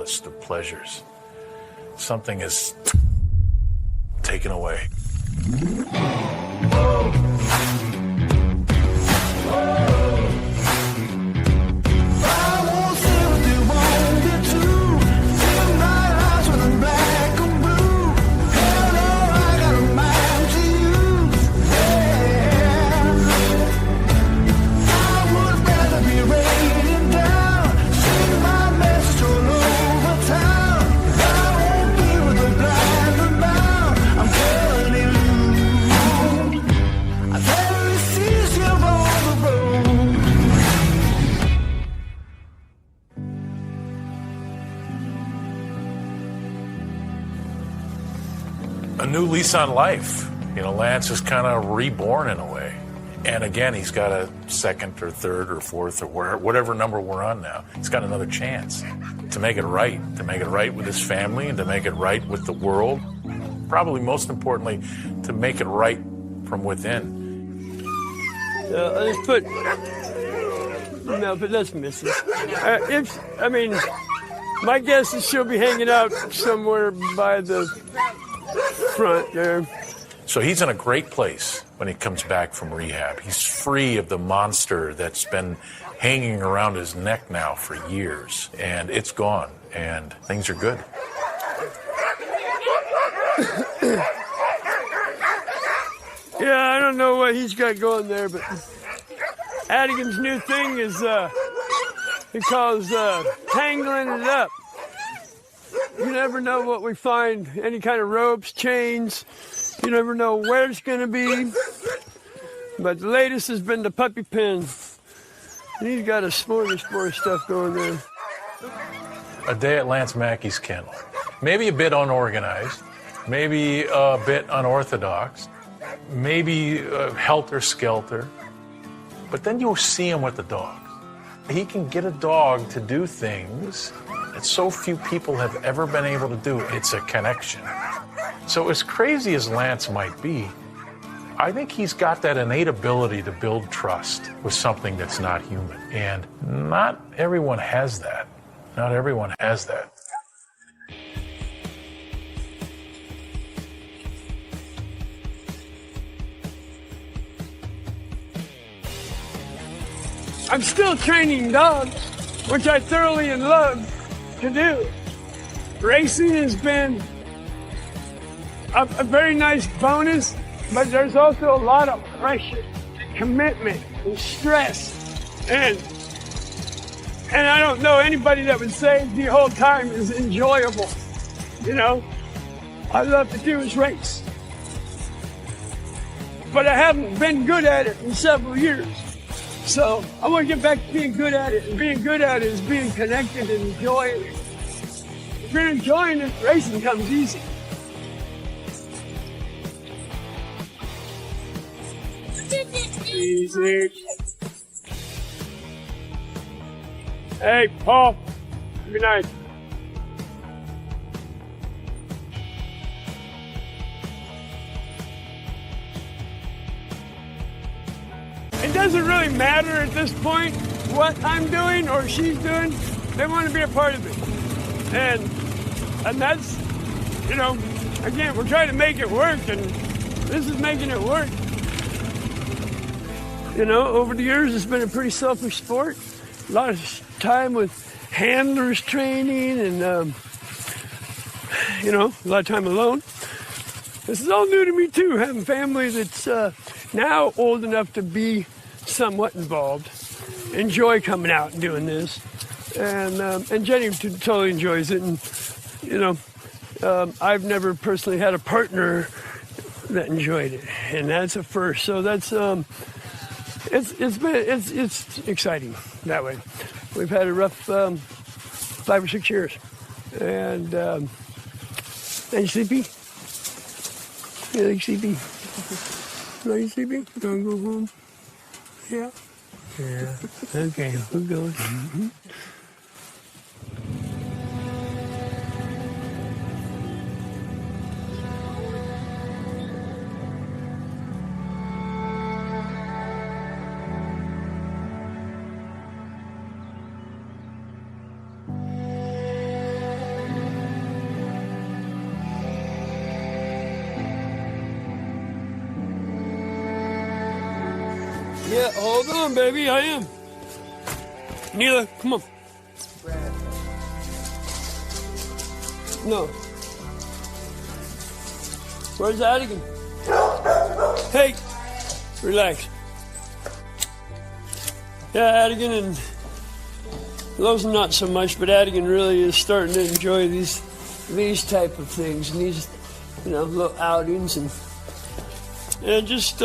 list of pleasures. Something is taken away. A new lease on life. You know, Lance is kind of reborn in a way. And again, he's got a second or third or fourth or whatever number we're on now. He's got another chance to make it right with his family and to make it right with the world. Probably most importantly, to make it right from within. I just put, no, but that's missing. My guess is she'll be hanging out somewhere by the front there. So he's in a great place when he comes back from rehab. He's free of the monster that's been hanging around his neck now for years. And it's gone, and things are good. Yeah, I don't know what he's got going there, but Adigan's new thing is he calls tangling it up. You never know what we find, any kind of ropes, chains. You never know where it's going to be. But the latest has been the puppy pen. And he's got a smorgasbord of stuff going there. A day at Lance Mackey's kennel. Maybe a bit unorganized, maybe a bit unorthodox, maybe helter-skelter. But then you'll see him with the dogs. He can get a dog to do things that so few people have ever been able to do. It's a connection. So as crazy as Lance might be, I think he's got that innate ability to build trust with something that's not human. And not everyone has that. Not everyone has that. I'm still training dogs, which I thoroughly love to do. Racing has been a very nice bonus, but there's also a lot of pressure, commitment, and stress. And I don't know anybody that would say the whole time is enjoyable. You know, all I love to do is race. But I haven't been good at it in several years. So I want to get back to being good at it. And being good at it is being connected and enjoying it. If you're enjoying it, racing comes easy. Easy. Hey, Paul. Good night. It doesn't really matter at this point what I'm doing or she's doing. They want to be a part of it. And that's, you know, again, we're trying to make it work, and this is making it work. You know, over the years, it's been a pretty selfish sport. A lot of time with handlers training and, you know, a lot of time alone. This is all new to me, too, having family that's now old enough to be somewhat involved. Enjoy coming out and doing this. And Jenny totally enjoys it. And, you know, I've never personally had a partner that enjoyed it. And that's a first. So that's... It's exciting that way. We've had a rough 5 or 6 years, and are you sleepy? Yeah, are you sleepy? Are you sleepy? You wanna go home? Yeah. Yeah. Okay, we're going. Mm-hmm. Yeah, hold on, baby. I am. Neela, come on. No. Where's Adigan? Hey, relax. Yeah, Adigan and Lowe's not so much, but Adigan really is starting to enjoy these type of things and these, little outings and just,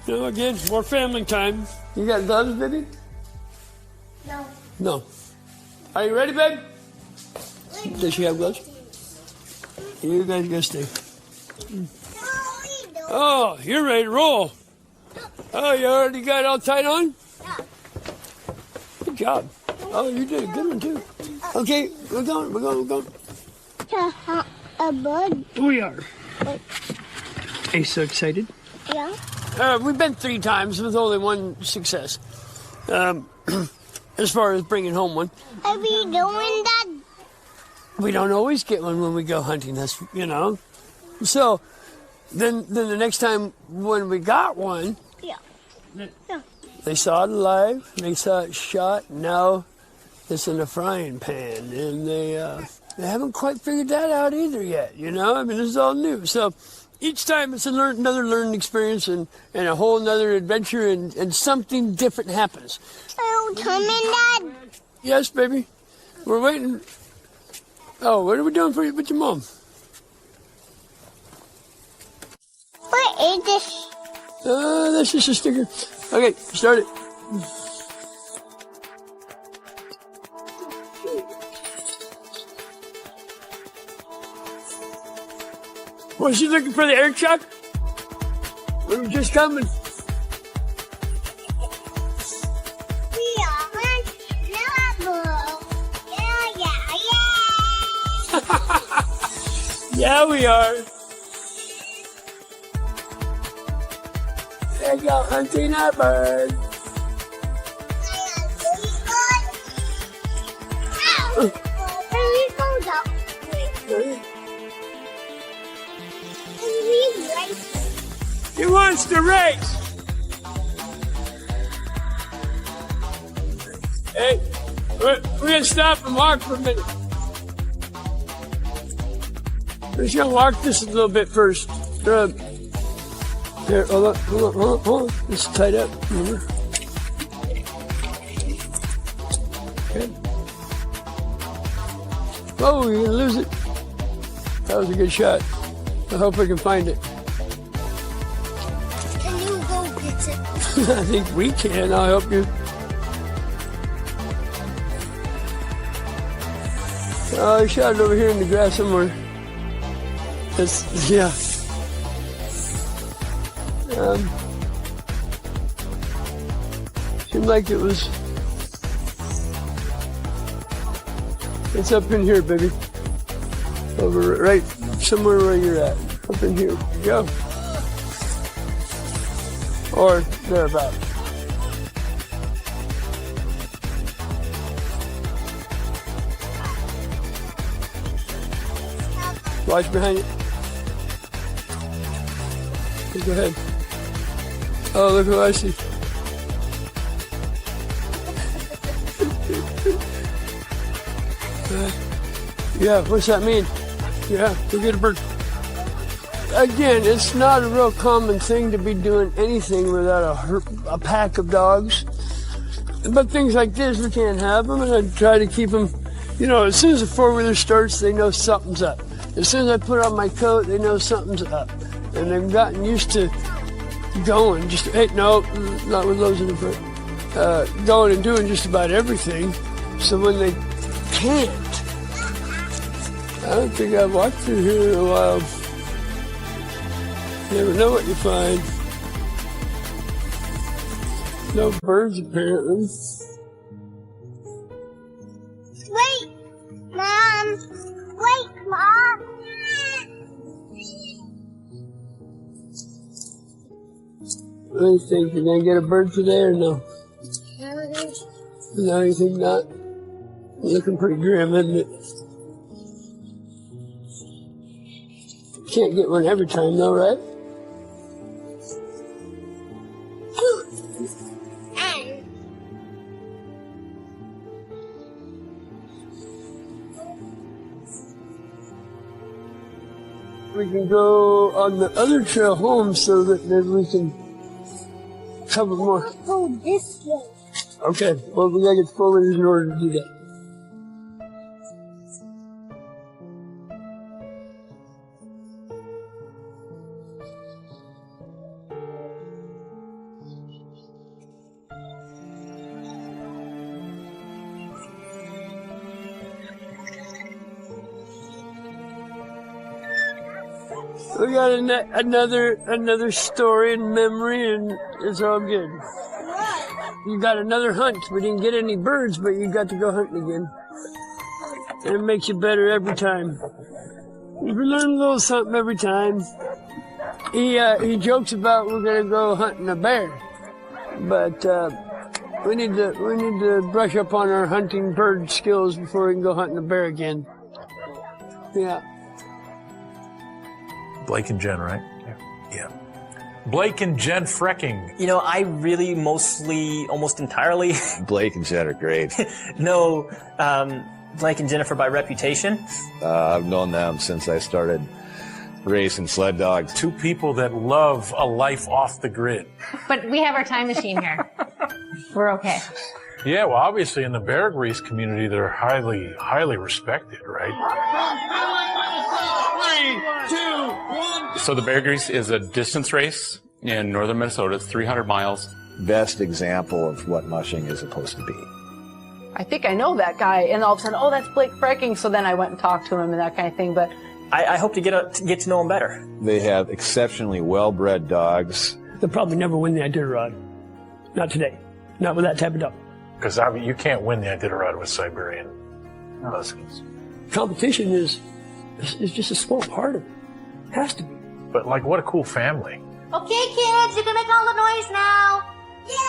again, more family time. You got gloves, baby? No. No. Are you ready, babe? Does she have gloves? You guys gotta stay. Oh, you're ready to roll. Oh, you already got it all tied on? Yeah. Good job. Oh, you did a good one, too. Okay, we're going. A bird? We are. Are you so excited? Yeah. We've been 3 times with only one success. As far as bringing home one. Are we doing that? We don't always get one when we go hunting. That's, So, then the next time when we got one, Yeah. they saw it alive, they saw it shot, now it's in a frying pan. And they haven't quite figured that out either yet, this is all new. So each time it's another learning experience and a whole another adventure and something different happens. Oh, come in, Dad. Yes, baby. We're waiting. Oh, what are we doing with your mom? What is this? That's just a sticker. Okay, start it. Was she looking for the air truck? We were just coming. We are Noble. Yeah. Yeah, we are. They go hunting a bird. He wants to race. Hey, we're gonna stop and walk for a minute. We're just gonna walk this a little bit first. Here, hold on. It's tied up. Okay. Oh, you're gonna lose it. That was a good shot. I hope I can find it. Can you go get it? I think we can. I'll help you. Oh, I shot it over here in the grass somewhere. Yeah. Seemed like it was. It's up in here, baby. Over right somewhere where you're at. Up in here. Go. Or thereabout. Watch behind you. Okay, go ahead. Oh, look who I see. Yeah, what's that mean? Yeah, go get a bird. Again, it's not a real common thing to be doing anything without a pack of dogs. But things like this, we can't have them, and I try to keep them, as soon as the four-wheeler starts, they know something's up. As soon as I put on my coat, they know something's up. And they've gotten used to going, no, not with those in the front. Going and doing just about everything. So when they can't, I don't think I've walked through here in a while. Never know what you find. No birds, apparently. Wait, Mom. Wait, Mom. What do you think? You gonna get a bird today or no? No, you think not? Looking pretty grim, isn't it? Can't get one every time though, right? we can go on the other trail home so that maybe we can cover more. Go this way. Okay, well, we gotta get 4 wheelers in order to do that. We got another story and memory, and it's all good. You got another hunt. We didn't get any birds, but you got to go hunting again. And it makes you better every time. You learn a little something every time. He jokes about we're gonna go hunting a bear, but we need to brush up on our hunting bird skills before we can go hunting a bear again. Yeah. Blake and Jen, right? Yeah. Blake and Jen Frecking. You know, I really mostly, almost entirely, Blake and Jen are great. know Blake and Jennifer by reputation. I've known them since I started racing sled dogs. 2 people that love a life off the grid. But we have our time machine here. We're okay. Yeah, well, obviously in the bear grease community, they're highly, highly respected, right? So the Bear Grease is a distance race in northern Minnesota. It's 300 miles. Best example of what mushing is supposed to be. I think I know that guy, and all of a sudden, oh, that's Blake Frecking. So then I went and talked to him and that kind of thing. But I hope to get to know him better. They have exceptionally well-bred dogs. They'll probably never win the Iditarod. Not today. Not with that type of dog. Because you can't win the Iditarod with Siberian Huskies. Competition is just a small part of it. Has to be. But like, what a cool family. Okay, kids, you can make all the noise now. Yay!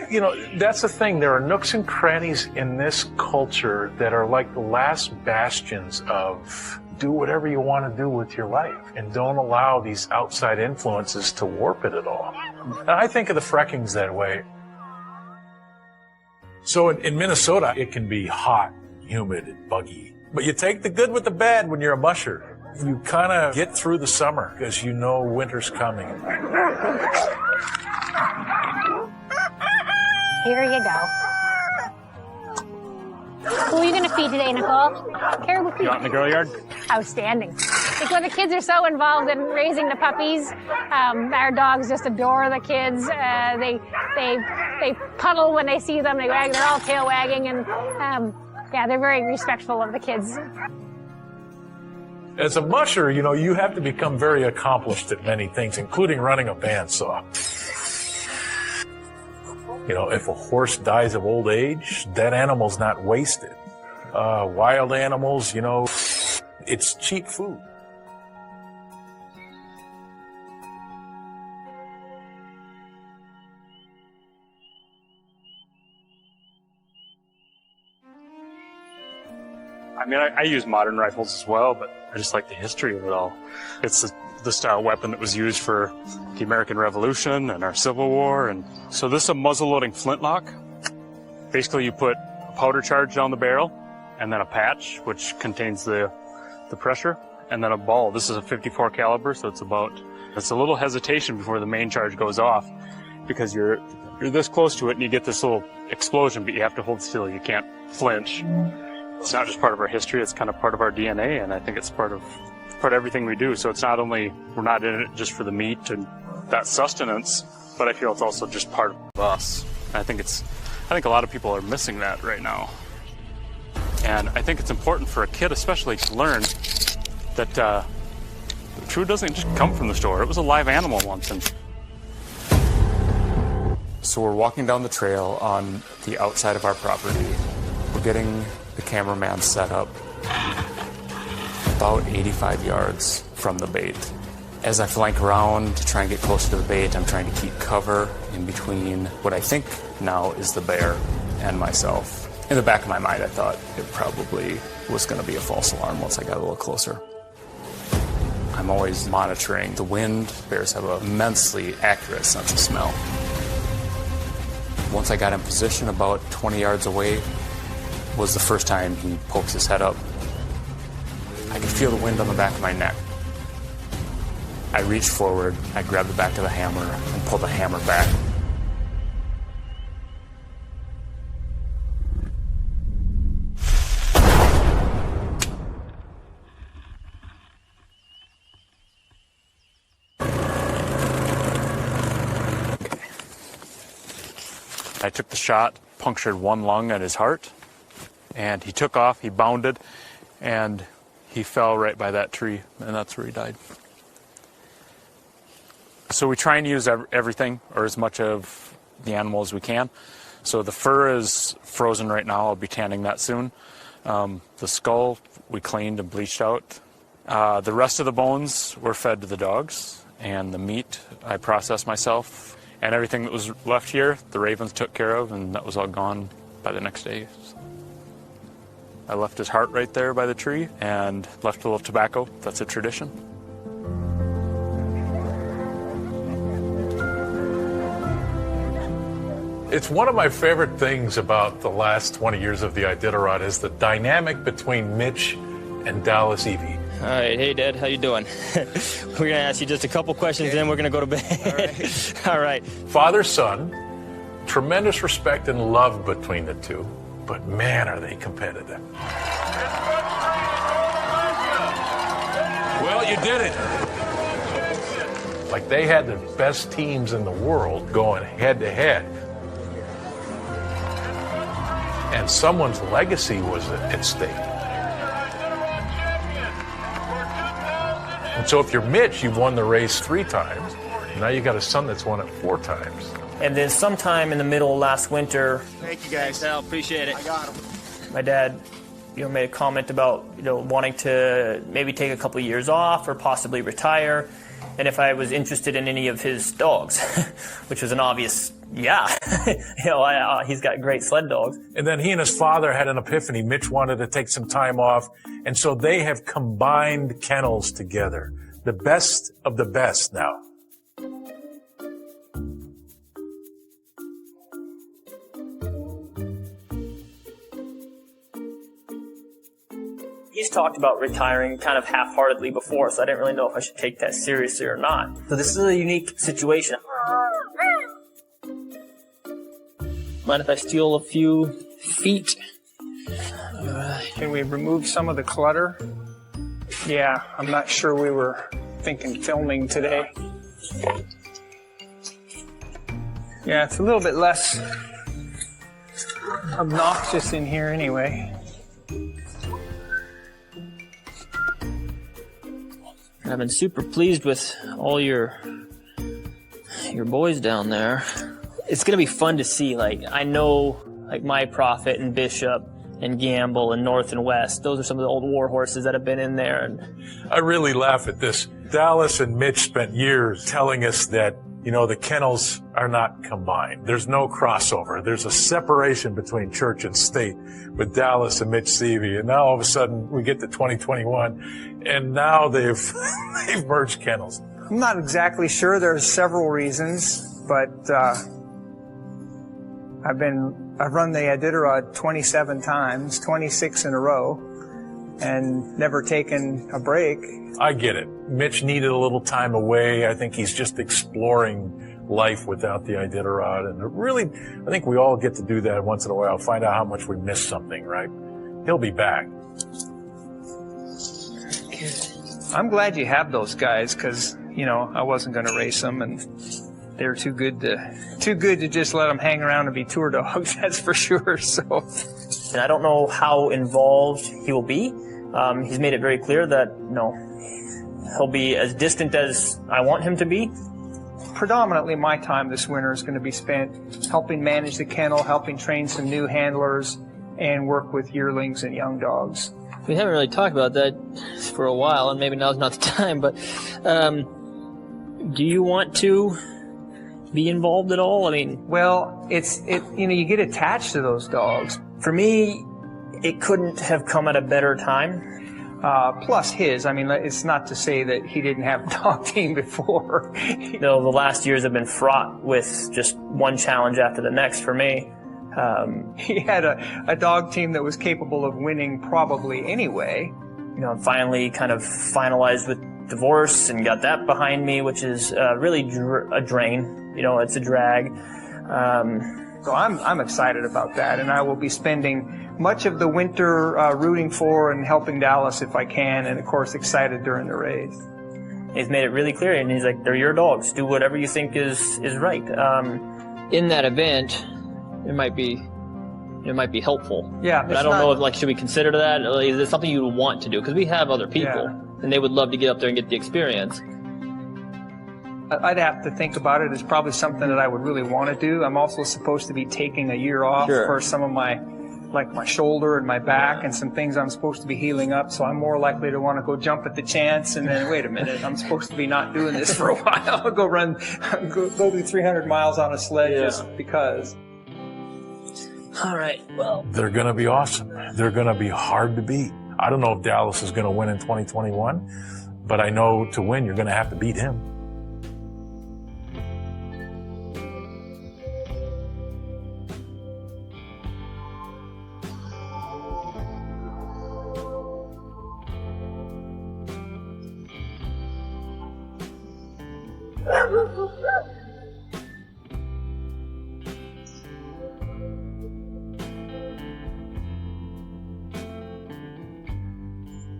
You know, that's the thing. There are nooks and crannies in this culture that are like the last bastions of do whatever you want to do with your life and don't allow these outside influences to warp it at all. And I think of the Freckings that way. So in Minnesota, it can be hot, humid, and buggy. But you take the good with the bad when you're a musher. You kind of get through the summer because you know winter's coming. Here you go. Who are you going to feed today, Nicole? Caribou feed. You out in the girl yard? Outstanding. Because the kids are so involved in raising the puppies. Our dogs just adore the kids. They puddle when they see them. They wag. They're all tail wagging, and yeah, they're very respectful of the kids. As a musher, you know, you have to become very accomplished at many things, including running a bandsaw. You know, if a horse dies of old age, that animal's not wasted. Wild animals, you know, it's cheap food. I mean, I use modern rifles as well, but I just like the history of it all. It's the style weapon that was used for the American Revolution and our Civil War. And so this is a muzzle-loading flintlock. Basically, you put a powder charge down the barrel, and then a patch, which contains the pressure, and then a ball. This is a 54 caliber, so it's a little hesitation before the main charge goes off, because you're this close to it, and you get this little explosion, but you have to hold still. You can't flinch. It's not just part of our history, it's kind of part of our DNA, and I think it's part of everything we do. So it's not only, we're not in it just for the meat and that sustenance, but I feel it's also just part of us. And I think a lot of people are missing that right now. And I think it's important for a kid especially to learn that the food doesn't just come from the store. It was a live animal once. And so we're walking down the trail on the outside of our property. We're getting the cameraman set up about 85 yards from the bait. As I flank around to try and get closer to the bait, I'm trying to keep cover in between what I think now is the bear and myself. In the back of my mind, I thought it probably was going to be a false alarm once I got a little closer. I'm always monitoring the wind. Bears have an immensely accurate sense of smell. Once I got in position about 20 yards away was the first time he pokes his head up. I I could feel the wind on the back of my neck. I reached forward, I grabbed the back of the hammer and pulled the hammer back. I took the shot, punctured one lung at his heart, and he took off, he bounded, and he fell right by that tree, and that's where he died. So we try and use everything, or as much of the animal as we can. So the fur is frozen right now, I'll be tanning that soon. The skull we cleaned and bleached out. The rest of the bones were fed to the dogs, and the meat I processed myself. And everything that was left here, the ravens took care of, and that was all gone by the next day. I left his heart right there by the tree and left a little tobacco. That's a tradition. It's one of my favorite things about the last 20 years of the Iditarod is the dynamic between Mitch and Dallas Evie. All right, hey Dad, how you doing? We're gonna ask you just a couple questions, then we're gonna go to bed. All right. Father-son, tremendous respect and love between the two, but man, are they competitive. Well, you did it. Like they had the best teams in the world going head to head. And someone's legacy was at stake. And so if you're Mitch, you've won the race 3 times. Now you got a son that's won it 4 times. And then sometime in the middle of last winter, Thank you guys. Al, appreciate it. I got him. my dad, made a comment about, wanting to maybe take a couple of years off or possibly retire, and if I was interested in any of his dogs, which was an obvious, yeah. He's got great sled dogs. And then he and his father had an epiphany. Mitch wanted to take some time off, and so they have combined kennels together. The best of the best now. He's talked about retiring kind of half-heartedly before, so I didn't really know if I should take that seriously or not. So this is a unique situation. Mind if I steal a few feet? Can we remove some of the clutter? Yeah, I'm not sure we were thinking filming today. Yeah, it's a little bit less obnoxious in here anyway. I've been super pleased with all your boys down there. It's gonna be fun to see. I know, My Prophet and Bishop and Gamble and North and West. Those are some of the old war horses that have been in there. And I really laugh at this. Dallas and Mitch spent years telling us that, the kennels are not combined. There's no crossover. There's a separation between church and state with Dallas and Mitch Seavey. And now all of a sudden we get to 2021 and now they've merged kennels. I'm not exactly sure. There's several reasons, but I've run the Iditarod 27 times, 26 in a row, and never taken a break. I get it. Mitch needed a little time away. I think he's just exploring life without the Iditarod. And really, I think we all get to do that once in a while, find out how much we missed something, right? He'll be back. I'm glad you have those guys because, I wasn't going to race them, and they're too good to just let them hang around and be tour dogs. That's for sure. So, and I don't know how involved he will be. He's made it very clear that he'll be as distant as I want him to be. Predominantly my time this winter is going to be spent helping manage the kennel, helping train some new handlers, and work with yearlings and young dogs. We haven't really talked about that for a while, and maybe now's not the time, but do you want to be involved at all? Well, you get attached to those dogs. For me, it couldn't have come at a better time. Plus his. It's not to say that he didn't have a dog team before. The last years have been fraught with just one challenge after the next for me. He had a dog team that was capable of winning probably anyway, I'm finally kind of finalized with divorce and got that behind me, which is really a drain. It's a drag. So I'm excited about that, and I will be spending much of the winter rooting for and helping Dallas if I can, and of course excited during the race. He's made it really clear, and he's like, they're your dogs. Do whatever you think is right. In that event, it might be helpful. Yeah, but I don't know if should we consider that? Is it something you would want to do? Because we have other people, and they would love to get up there and get the experience. I'd have to think about it. It's probably something that I would really want to do. I'm also supposed to be taking a year off for some of my shoulder and my back and some things I'm supposed to be healing up. So I'm more likely to want to go jump at the chance and then, wait a minute, I'm supposed to be not doing this for a while. I'll go do 300 miles on a sled just because. All right, well. They're going to be awesome. They're going to be hard to beat. I don't know if Dallas is going to win in 2021, but I know to win, you're going to have to beat him.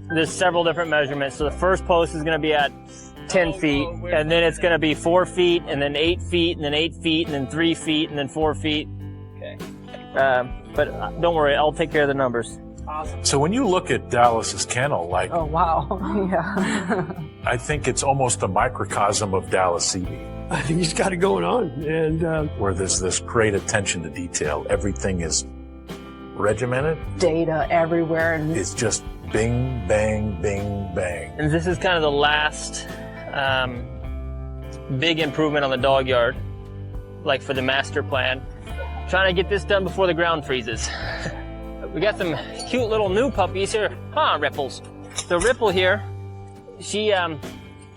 There's several different measurements. So the first post is going to be at 10 feet, and then it's going to be 4 feet, and then 8 feet, and then 8 feet, and then 3 feet, and then 4 feet. Okay. But don't worry, I'll take care of the numbers. Awesome. So when you look at Dallas's kennel, Oh, wow. Yeah. I think it's almost a microcosm of Dallas CB. I think he's got it going on. And where there's this great attention to detail. Everything is regimented. Data everywhere. And it's just bing, bang, bing, bang. And this is kind of the last big improvement on the dog yard, like for the master plan. Trying to get this done before the ground freezes. We got some cute little new puppies here. Huh, Ripples. So Ripple here, she, come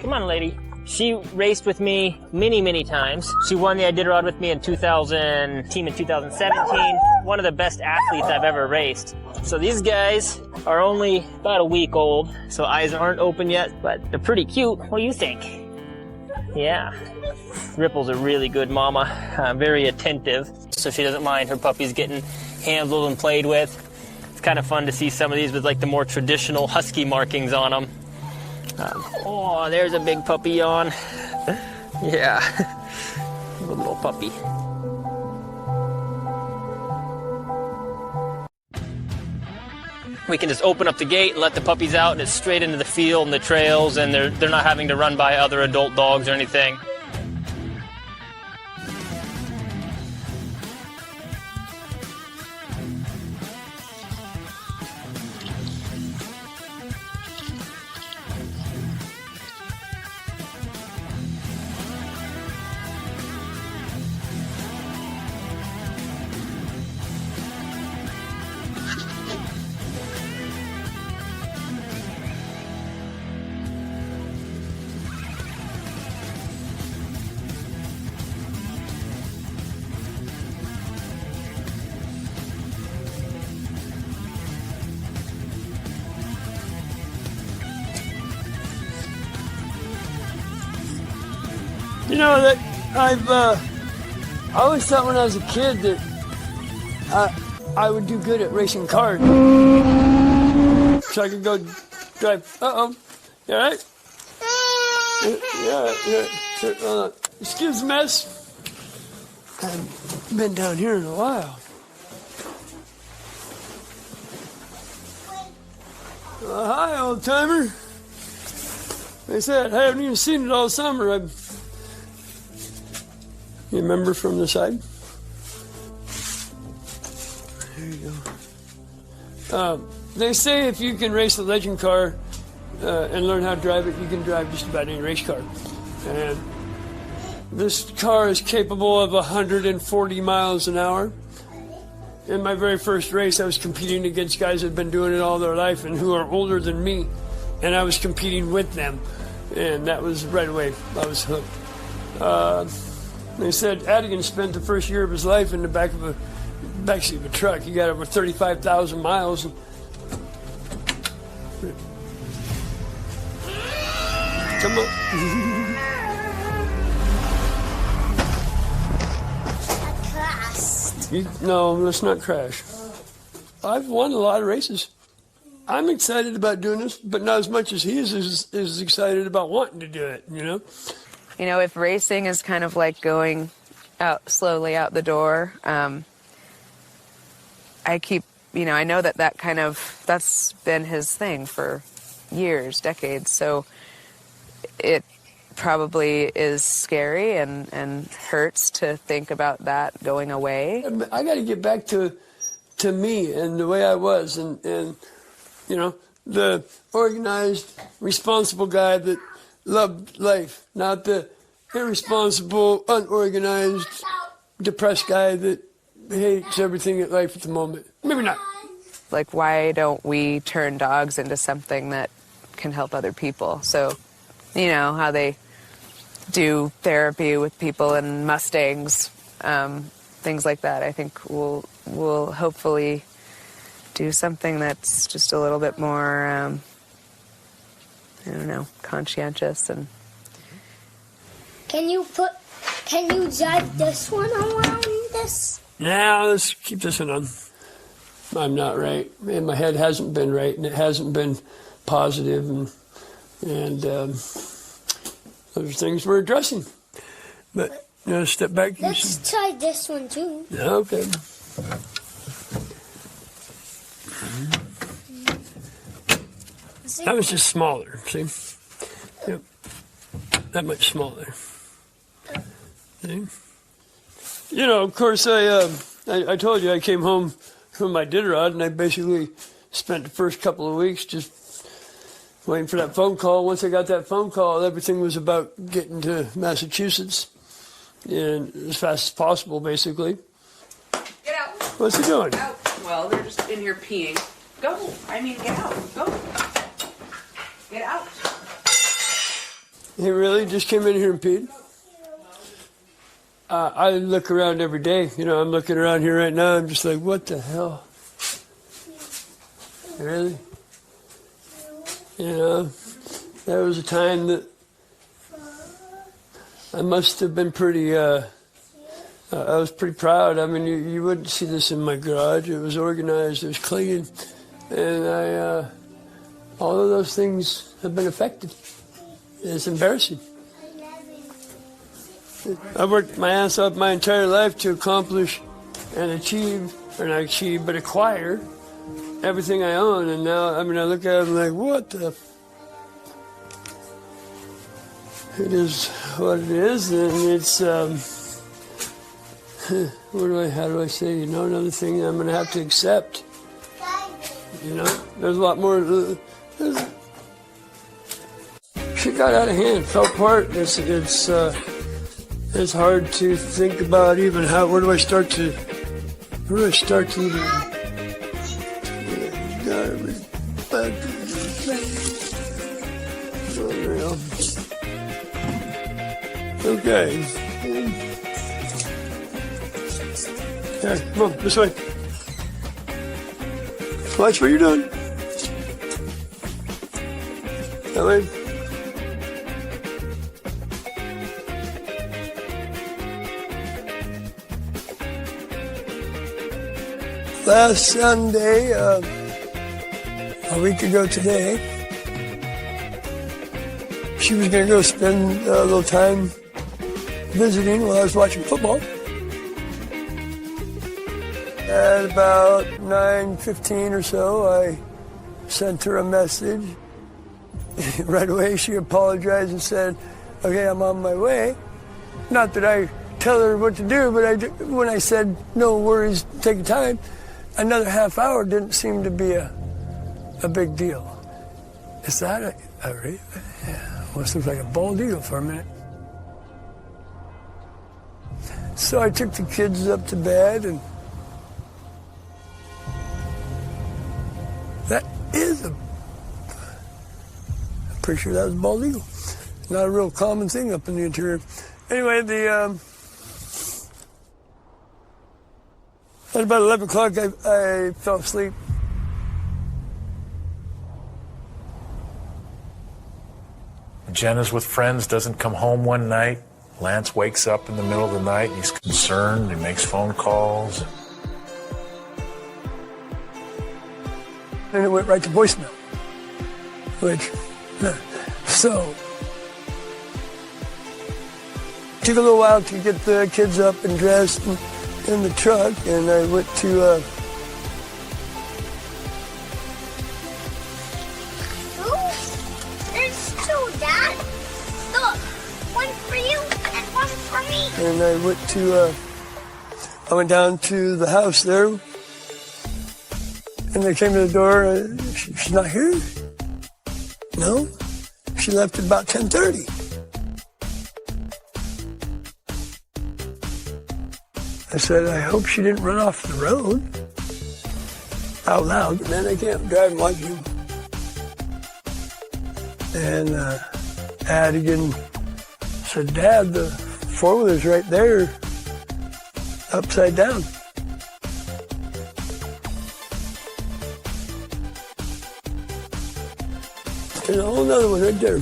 on, lady. She raced with me many times. She won the Iditarod with me in 2017. One of the best athletes I've ever raced. So these guys are only about a week old, so eyes aren't open yet, but they're pretty cute. What do you think? Yeah. Ripple's a really good mama, very attentive, so she doesn't mind her puppies getting handled and played with. It's kind of fun to see some of these with like the more traditional husky markings on them. Oh, there's a big puppy yawn. Yeah, a little puppy. We can just open up the gate and let the puppies out, and it's straight into the field and the trails, and they're not having to run by other adult dogs or anything. you know that I always thought when I was a kid that I would do good at racing cars. So I could go drive. Uh-oh. You all right? Yeah. Excuse the mess. I haven't been down here in a while. Hi, old timer. Like I said, I haven't even seen it all summer. You remember from the side? There you go. They say if you can race a legend car and learn how to drive it, you can drive just about any race car. And this car is capable of 140 miles an hour. In my very first race, I was competing against guys that have been doing it all their life and who are older than me. And I was competing with them. And that was right away, I was hooked. They said Adigan spent the first year of his life in the backseat of a truck. He got over 35,000 miles. Come on. No, let's not crash. I've won a lot of races. I'm excited about doing this, but not as much as he is excited about wanting to do it, you know? You know, if racing is kind of like going out slowly out the door, I know that's been his thing for years, decades, so it probably is scary and hurts to think about that going away. I got to get back to me and the way I was, and you know, the organized, responsible guy that loved life, not the irresponsible, unorganized, depressed guy that hates everything at life at the moment. Maybe not. Like, why don't we turn dogs into something that can help other people? So, you know, how they do therapy with people in Mustangs, things like that. I think we'll hopefully do something that's just a little bit more, conscientious. And Can you drive this one around this? Now let's keep this one on. I'm not right, and my head hasn't been right, and it hasn't been positive, and those are things we're addressing. But step back. Let's try this one too. Okay. That was just smaller. See? Yep. That much smaller. See? You know, of course, I told you I came home from my Iditarod, and I basically spent the first couple of weeks just waiting for that phone call. Once I got that phone call, everything was about getting to Massachusetts and as fast as possible, basically. Get out. What's he doing? Out. Well, they're just in here peeing. Go. I mean, get out. Go. Get out. He really just came in here and peed? I look around every day. You know, I'm looking around here right now. I'm just like, what the hell? Really? You know, there was a time that I must have been pretty, I was pretty proud. I mean, you wouldn't see this in my garage. It was organized, it was clean. And all of those things have been affected. It's embarrassing. I worked my ass off my entire life to accomplish and achieve, or not achieve, but acquire everything I own. And now, I look at it and I'm like, what the? It is what it is, and it's, how do I say, another thing I'm going to have to accept. There's a lot more, shit got out of hand, fell apart. It's hard to think about even where do I start to even, unreal. Okay. Okay, come on, this way. Watch what you're doing. That way. Last Sunday, a week ago today, she was going to go spend a little time visiting while I was watching football. At about 9:15 or so, I sent her a message. Right away, she apologized and said, okay, I'm on my way. Not that I tell her what to do, but when I said, no worries, take your time, another half hour didn't seem to be a big deal. Is that a raven? Yeah, almost looks like a bald eagle for a minute. So I took the kids up to bed, and that is I'm pretty sure that was a bald eagle. Not a real common thing up in the interior. Anyway, at about 11 o'clock, I fell asleep. Jenna's with friends, doesn't come home one night. Lance wakes up in the middle of the night, and he's concerned, he makes phone calls. And it went right to voicemail, which, so, took a little while to get the kids up and dressed in the truck, and I went to, There's two, Dad. Look, one for you and one for me. and I went down to the house there, and they came to the door. She's not here? No, she left at about 10:30. I said, I hope she didn't run off the road. Out loud, man, I can't drive and watch you. And Adigan said, Dad, the four-wheeler's right there, upside down. There's a whole nother one right there.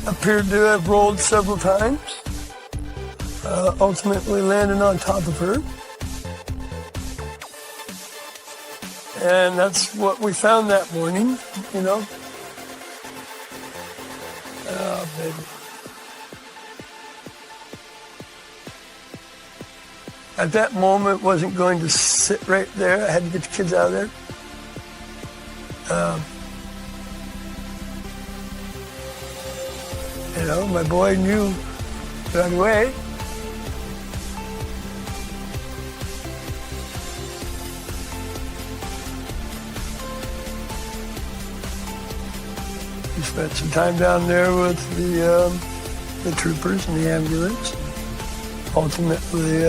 Appeared to have rolled several times, ultimately landing on top of her. And that's what we found that morning, you know. Oh, baby. At that moment, wasn't going to sit right there. I had to get the kids out of there. You know, my boy knew right away. We spent some time down there with the troopers and the ambulance. Ultimately,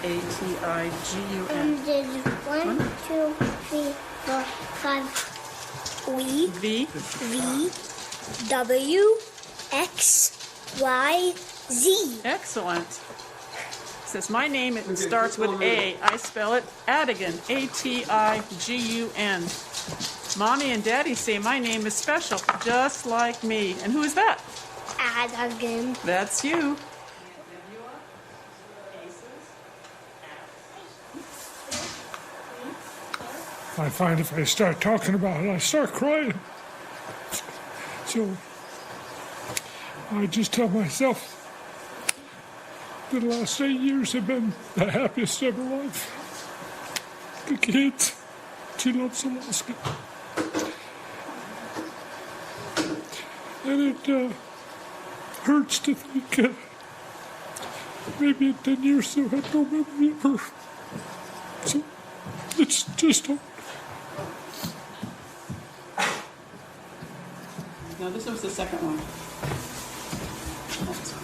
A-T-I-G-U-N. There's 1, 2, 3, 4, 5. V, W, X, Y, Z. Excellent. It says my name, it starts with A. I spell it Adigan, A-T-I-G-U-N. Mommy and Daddy say my name is special, just like me. And who is that? Adigan. That's you. I find if I start talking about it, I start crying. So I just tell myself the last 8 years have been the happiest of her life. The kids, she loves Alaska. And it hurts to think maybe in 10 years they'll have no memory of her. So it's just hard. No, this was the second one.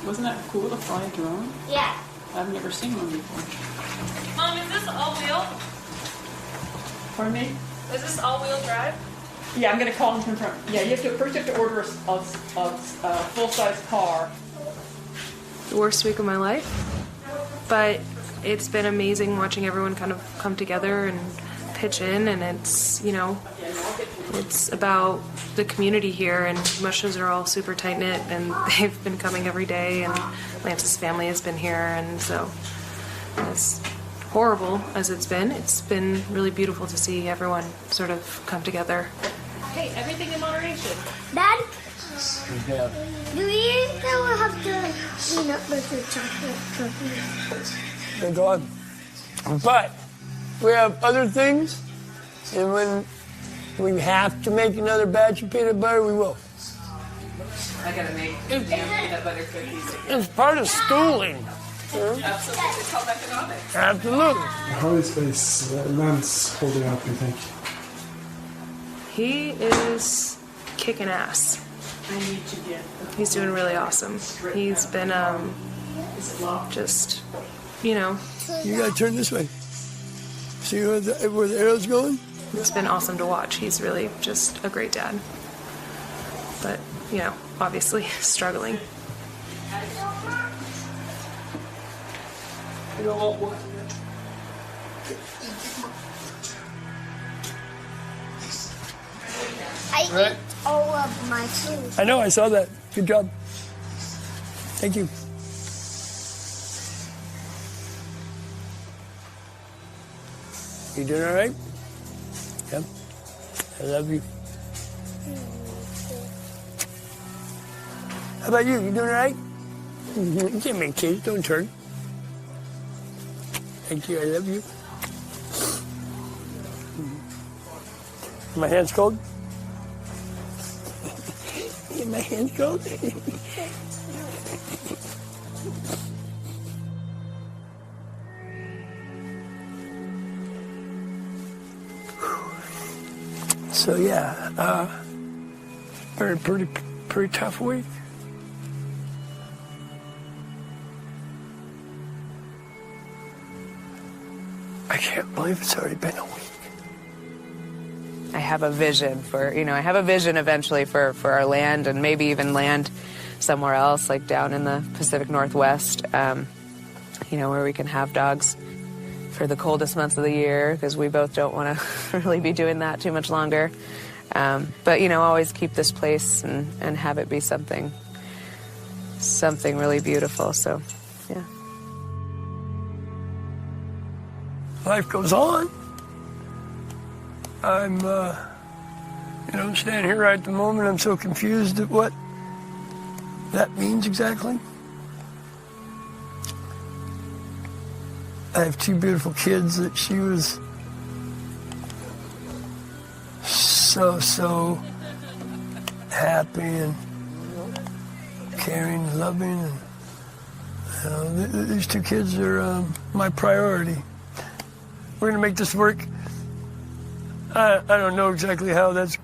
Wasn't that cool to fly a drone? Yeah. I've never seen one before. Mom, is this all-wheel? Pardon me? Is this all-wheel drive? Yeah, I'm going to call and confirm. Yeah, you have to order a full-size car. The worst week of my life. But it's been amazing watching everyone kind of come together and pitch in, and it's, you know, it's about the community here, and Mushes are all super tight-knit, and they've been coming every day, and Lance's family has been here, and so as horrible as it's been really beautiful to see everyone sort of come together. Hey, everything in moderation. Dad, Yeah. do we ever have to clean up with the chocolate cookies? They're gone. But we have other things, and when we have to make another batch of peanut butter, we will. I gotta make peanut butter cookies. It's part of schooling. Absolutely. It's called economics. Absolutely. How is Lance holding up, you think? He is kicking ass. He's doing really awesome. He's been just, you know. You gotta turn this way. See where the arrow's going? It's been awesome to watch. He's really just a great dad. But, you know, obviously struggling. I ate all of my food. I know, I saw that. Good job. Thank you. You doing all right? Yep. I love you. How about you? You doing all right? You can't make kids. Don't turn. Thank you. I love you. My hand's cold? My hand's cold? So yeah, pretty tough week. I can't believe it's already been a week. I have a vision for, I have a vision eventually for our land, and maybe even land somewhere else, like down in the Pacific Northwest, where we can have dogs for the coldest months of the year, because we both don't want to really be doing that too much longer. But, always keep this place and have it be something really beautiful. So, yeah. Life goes on. I'm, standing here right at the moment. I'm so confused at what that means exactly. I have two beautiful kids that she was so happy and caring and loving. And, these two kids are my priority. We're going to make this work. I don't know exactly how that's,